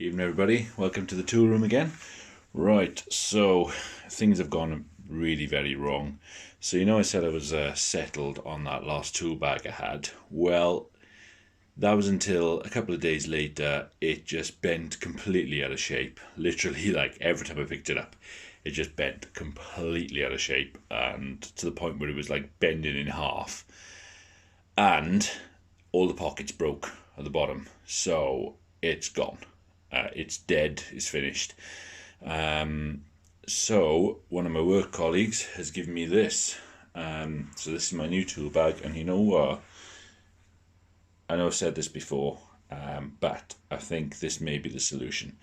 Evening everybody, welcome to the tool room again. Right, so things have gone really very wrong. So I said I was settled on that last tool bag I had. Well, that was until a couple of days later it just bent completely out of shape. Literally, like every time I picked it up, it just bent completely out of shape, and to the point where it was like bending in half. And all the pockets broke at the bottom, so it's gone. It's dead, it's finished. So one of my work colleagues has given me this. So this is my new tool bag, and you know what? I know I've said this before, but I think this may be the solution.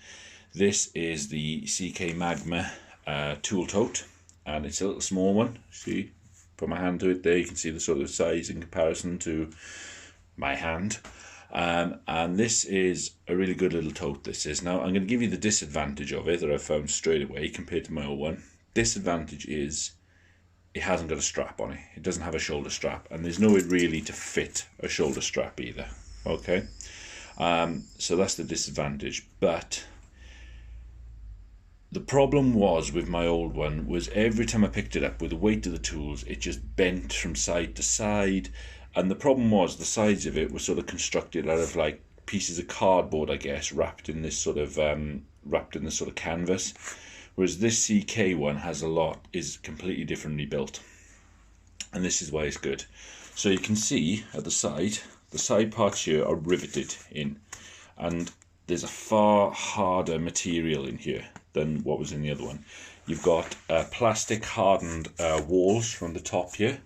This is the C.K Magma tool tote, and it's a little small one. See, put my hand to it there, you can see the sort of size in comparison to my hand. And this is a really good little tote, this is. Now, I'm going to give you the disadvantage of it that I found straight away compared to my old one. Disadvantage is it hasn't got a strap on it. It doesn't have a shoulder strap, and there's no way really to fit a shoulder strap either. Okay, so that's the disadvantage. But the problem was with my old one was every time I picked it up with the weight of the tools, it just bent from side to side. And the problem was the sides of it were sort of constructed out of like pieces of cardboard, I guess, wrapped in this sort of canvas. Whereas this CK one is completely differently built, and this is why it's good. So you can see at the side parts here are riveted in, and there's a far harder material in here than what was in the other one. You've got plastic hardened walls from the top here.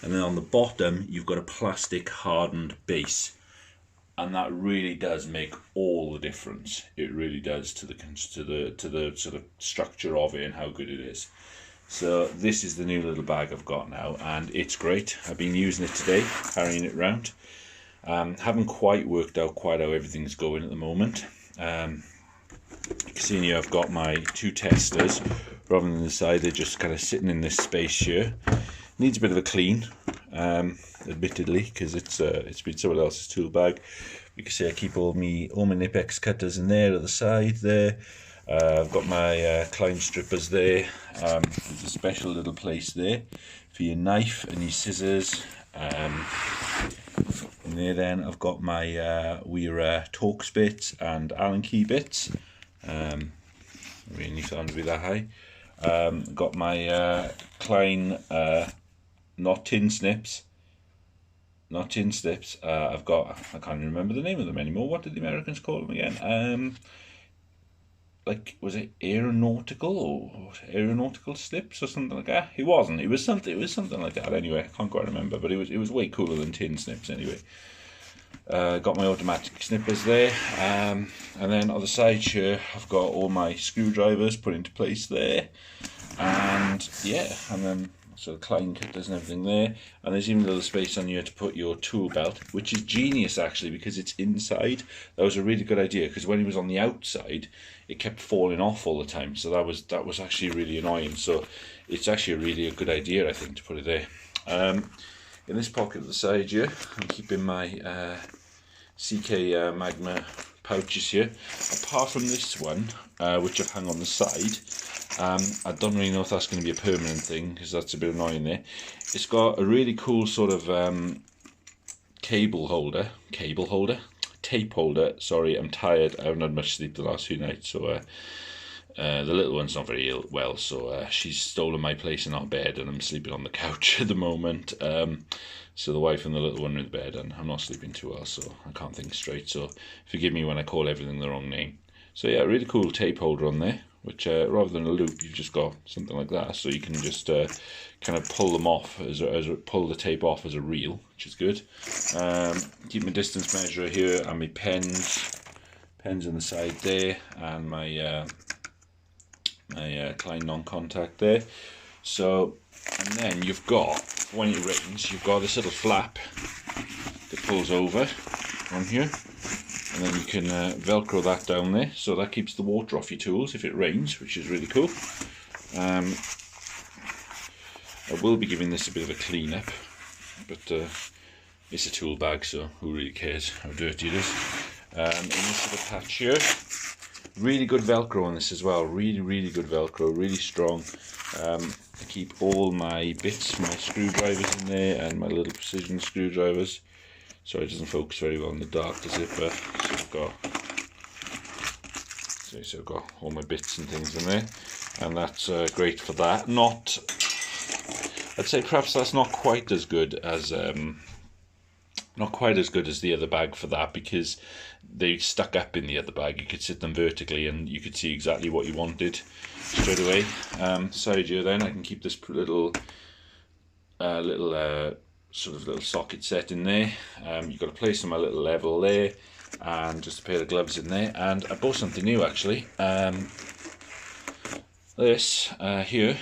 And then on the bottom, you've got a plastic hardened base, and that really does make all the difference. It really does to the sort of structure of it and how good it is. So this is the new little bag I've got now, and it's great. I've been using it today, carrying it around. Haven't quite worked out how everything's going at the moment. You can see here I've got my two testers rather than the side. They're just kind of sitting in this space here. Needs a bit of a clean, admittedly, because it's been someone else's tool bag. You can see I keep all my Nipex cutters in there at the side there. I've got my climb strippers there. There's a special little place there for your knife and your scissors. In there then I've got my Weir Torx bits and Allen key bits. Really found to be that high. Got my Klein not tin snips. I've got, I can't even remember the name of them anymore. What did the Americans call them again? Like, was it aeronautical slips or something like that? It wasn't. It was something like that. Anyway, I can't quite remember, but it was way cooler than tin snips anyway. Got my automatic snippers there, and then on the side here I've got all my screwdrivers put into place there, and yeah, and then sort of Klein cutters and everything there, and there's even a little space on here to put your tool belt, which is genius actually because it's inside. That was a really good idea, because when it was on the outside it kept falling off all the time, so that was actually really annoying. So it's actually really a good idea, I think, to put it there. In this pocket at the side here I'm keeping my CK Magma pouches here. Apart from this one, which I've hung on the side, I don't really know if that's going to be a permanent thing, because that's a bit annoying there. It's got a really cool sort of tape holder. Sorry, I'm tired. I haven't had much sleep the last few nights, so the little one's not very well, so she's stolen my place in our bed, and I'm sleeping on the couch at the moment. So the wife and the little one are in bed, and I'm not sleeping too well, so I can't think straight. So forgive me when I call everything the wrong name. So yeah, really cool tape holder on there, which rather than a loop, you've just got something like that, so you can just kind of pull them off pull the tape off as a reel, which is good. Keep my distance measure here, and my pens on the side there, and my Klein non-contact there. So, and then you've got, when it rains, you've got this little flap that pulls over on here, and then you can velcro that down there, so that keeps the water off your tools if it rains, which is really cool. I will be giving this a bit of a clean up, but it's a tool bag, so who really cares how dirty it is. In this little patch here, Really good Velcro on this as well. Really good Velcro. Really strong. I keep all my bits, my screwdrivers in there, and my little precision screwdrivers. Sorry, it doesn't focus very well in the dark, does it? But so I've got all my bits and things in there, and that's great for that. I'd say perhaps that's not quite as good as the other bag for that, because they stuck up in the other bag. You could sit them vertically and you could see exactly what you wanted straight away. Side here then, I can keep this little sort of little socket set in there. You've got to place them a little level there, and just a pair of gloves in there. And I bought something new actually. This here,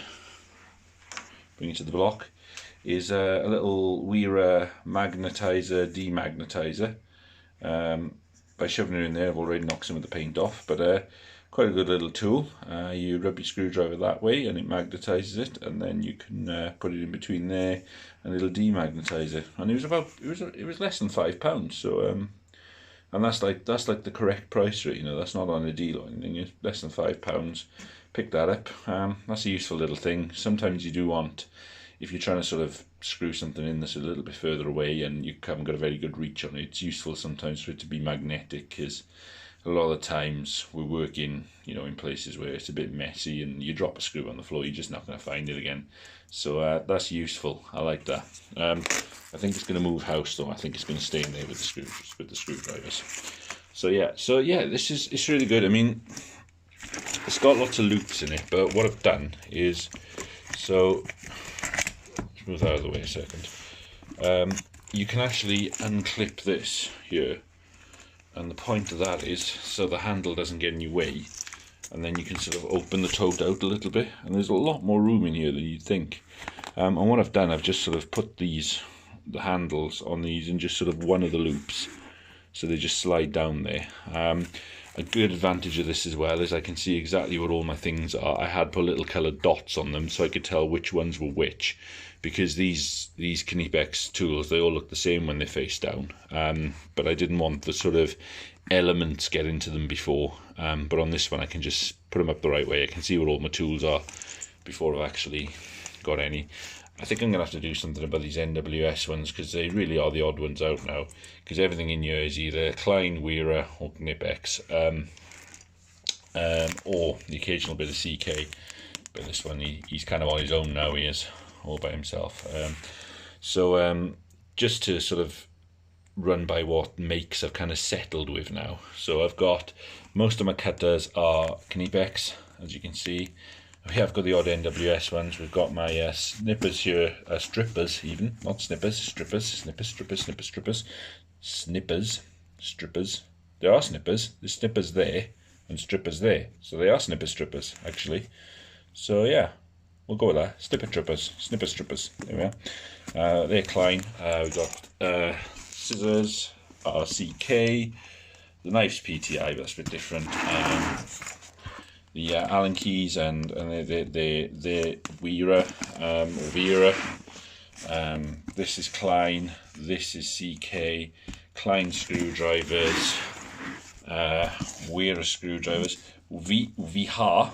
bring it to the block, is a little Weira magnetizer demagnetizer. By shoving it in there, I've already knocked some of the paint off, but quite a good little tool. You rub your screwdriver that way and it magnetizes it, and then you can put it in between there and it'll demagnetize it. And it was less than £5, so and that's like the correct price for it, you know. That's not on a deal or anything. It's less than £5. Pick that up. That's a useful little thing. Sometimes you do want, if you're trying to sort of screw something in that's a little bit further away and you haven't got a very good reach on it, it's useful sometimes for it to be magnetic, because a lot of the times we work in places where it's a bit messy and you drop a screw on the floor, you're just not going to find it again. So that's useful. I like that. I think it's going to move house though. I think it's going to stay in there with the screwdrivers. So yeah, it's really good. I mean, it's got lots of loops in it, but what I've done is, let's move out of the way a second. You can actually unclip this here, and the point of that is so the handle doesn't get in your way, and then you can sort of open the tote out a little bit, and there's a lot more room in here than you'd think. And what I've done, I've just sort of put the handles on these in just sort of one of the loops, so they just slide down there. A good advantage of this as well is I can see exactly what all my things are. I had put little coloured dots on them so I could tell which ones were which, because these Knipex tools, they all look the same when they're face down, but I didn't want the sort of elements get into them before. But on this one I can just put them up the right way. I can see what all my tools are before I've actually got any. I think I'm going to have to do something about these NWS ones, because they really are the odd ones out now, because everything in here is either Klein, Weira or Knipex, or the occasional bit of CK, but this one he's kind of on his own now, he is all by himself. Just to sort of run by what makes I've kind of settled with now. So I've got, most of my cutters are Knipex, as you can see. We have got the odd NWS ones. We've got my snippers here, strippers even, not snippers, strippers. There are snippers. There's snippers there and strippers there. So they are strippers, actually. So yeah, we'll go with that. Snipper strippers. There we are. They're Klein. We've got scissors, CK. The knife's PTI, but that's a bit different. The Allen keys and the Weira, this is Klein, this is CK, Klein screwdrivers, Weira screwdrivers, Vihar.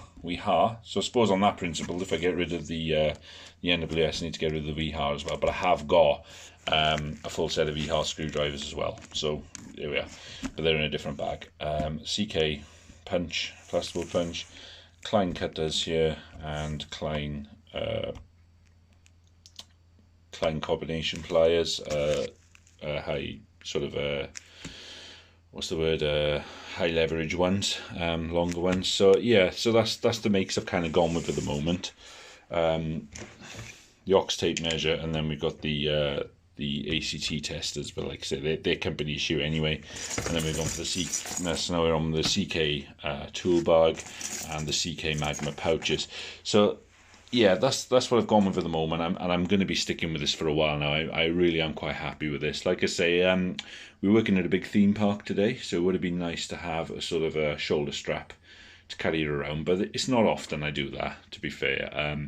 So I suppose on that principle, if I get rid of the NWS, I need to get rid of the Vihar as well. But I have got a full set of Vihar screwdrivers as well. So there we are, but they're in a different bag. CK punch, plasterboard punch, Klein cutters here, and Klein combination pliers, high sort of high leverage ones, longer ones. So yeah, so that's the makes I've kind of gone with at the moment. The ox tape measure, and then we've got the ACT testers, but like I said, they're company issue anyway. And then we've gone for so now we're on the CK tool bag and the CK Magma pouches. So yeah, that's what I've gone with at the moment, and I'm going to be sticking with this for a while now. I really am quite happy with this. Like I say, we're working at a big theme park today, so it would have been nice to have a sort of a shoulder strap to carry it around, but it's not often I do that, to be fair.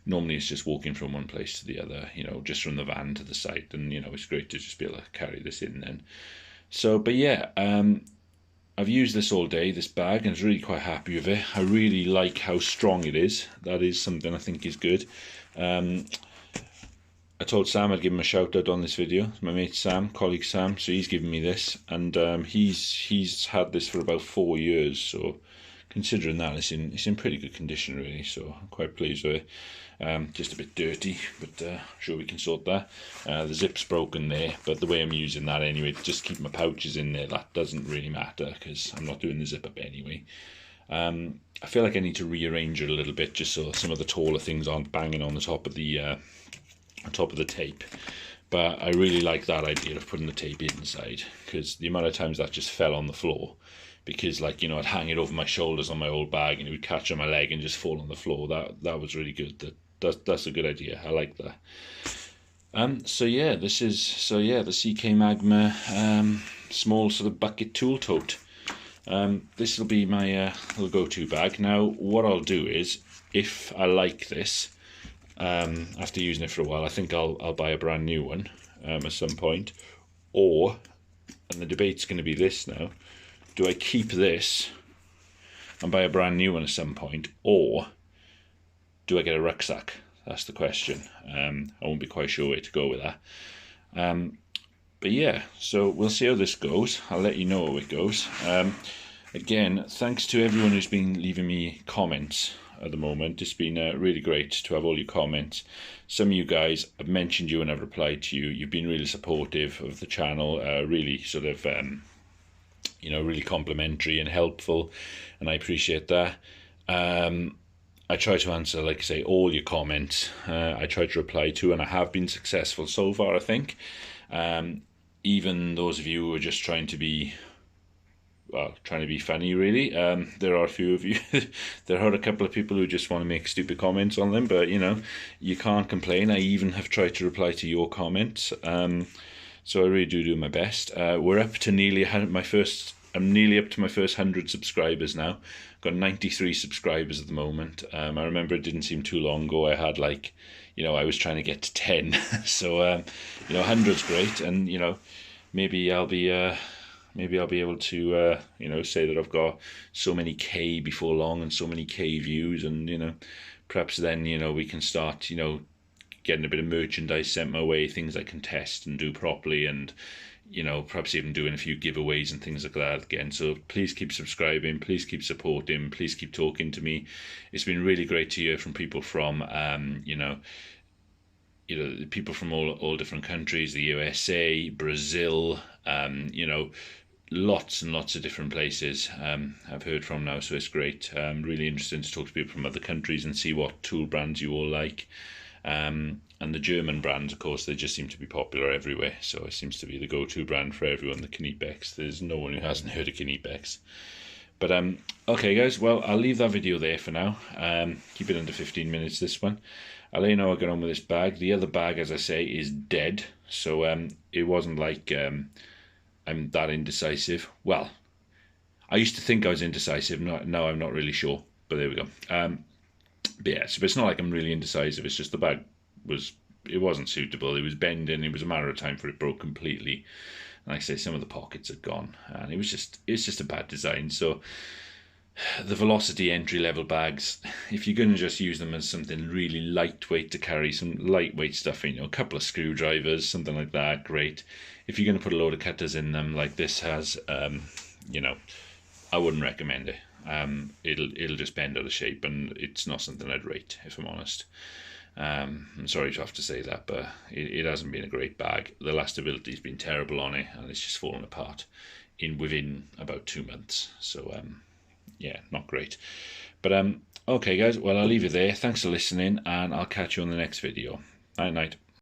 Normally it's just walking from one place to the other, just from the van to the site, and it's great to just be able to carry this in then. So, but yeah, I've used this all day, this bag, and I was really quite happy with it. I really like how strong it is. That is something I think is good. I told Sam I'd give him a shout out on this video. It's my mate Sam, colleague Sam, so he's given me this, and he's had this for about 4 years. So considering that, it's in pretty good condition really. So I'm quite pleased with it. Just a bit dirty, but I'm sure we can sort that. The zip's broken there, but the way I'm using that anyway, to just keep my pouches in there, that doesn't really matter because I'm not doing the zip up anyway. I feel like I need to rearrange it a little bit just so some of the taller things aren't banging on the top of the tape, but I really like that idea of putting the tape inside, because the amount of times that just fell on the floor, because like, you know, I'd hang it over my shoulders on my old bag and it would catch on my leg and just fall on the floor. That was really good. That's a good idea. I like that. So yeah, the C.K Magma small sort of bucket tool tote. This will be my little go-to bag. Now what I'll do is, if I like this, after using it for a while, I think I'll buy a brand new one at some point. Or, and the debate's going to be this now, do I keep this and buy a brand new one at some point, or do I get a rucksack? That's the question. I won't be quite sure where to go with that. But yeah, so we'll see how this goes. I'll let you know how it goes. Again, thanks to everyone who's been leaving me comments at the moment. It's been really great to have all your comments. Some of you guys, I've mentioned you and I've replied to you. You've been really supportive of the channel, really sort of, you know, really complimentary and helpful, and I appreciate that. I try to answer, like I say, all your comments. I try to reply to, and I have been successful so far, I think. Even those of you who are just trying to be funny, really. There are a few of you. There are a couple of people who just want to make stupid comments on them, but you know, you can't complain. I even have tried to reply to your comments. So I really do my best. We're up to nearly I'm nearly up to my first 100 subscribers now. Got 93 subscribers at the moment. I remember it didn't seem too long ago. I had like, you know, I was trying to get to 10. So you know, 100's great, and you know, maybe I'll be able to, you know, say that I've got so many K before long and so many K views, and, you know, perhaps then, you know, we can start, you know, getting a bit of merchandise sent my way, things I can test and do properly, and, you know, perhaps even doing a few giveaways and things like that again. So please keep subscribing, please keep supporting, please keep talking to me. It's been really great to hear from people from, you know, people from all different countries, the USA, Brazil, you know, lots and lots of different places I've heard from now, so it's great. Really interesting to talk to people from other countries and see what tool brands you all like. And the German brands, of course, they just seem to be popular everywhere, so it seems to be the go-to brand for everyone, the Kniepex. There's no one who hasn't heard of Kniepex. But okay guys, well, I'll leave that video there for now. Keep it under 15 minutes, this one. I'll let you know how I get on with this bag. The other bag, as I say, is dead, so it wasn't like I'm that indecisive. Well, I used to think I was indecisive. Now I'm not really sure, but there we go. But yeah, so it's not like I'm really indecisive. It's just the bag wasn't suitable. It was bending. It was a matter of time for it broke completely. Like I say, some of the pockets had gone, and it's just a bad design. So the Velocity entry-level bags, if you're going to just use them as something really lightweight to carry, some lightweight stuff, you know, a couple of screwdrivers, something like that, great. If you're going to put a load of cutters in them like this has, you know, I wouldn't recommend it. It'll just bend out of shape, and it's not something I'd rate, if I'm honest. I'm sorry to have to say that, but it hasn't been a great bag. The lastability's been terrible on it, and it's just fallen apart within about 2 months. So yeah, not great. But okay guys, well, I'll leave you there. Thanks for listening, and I'll catch you on the next video. Night night.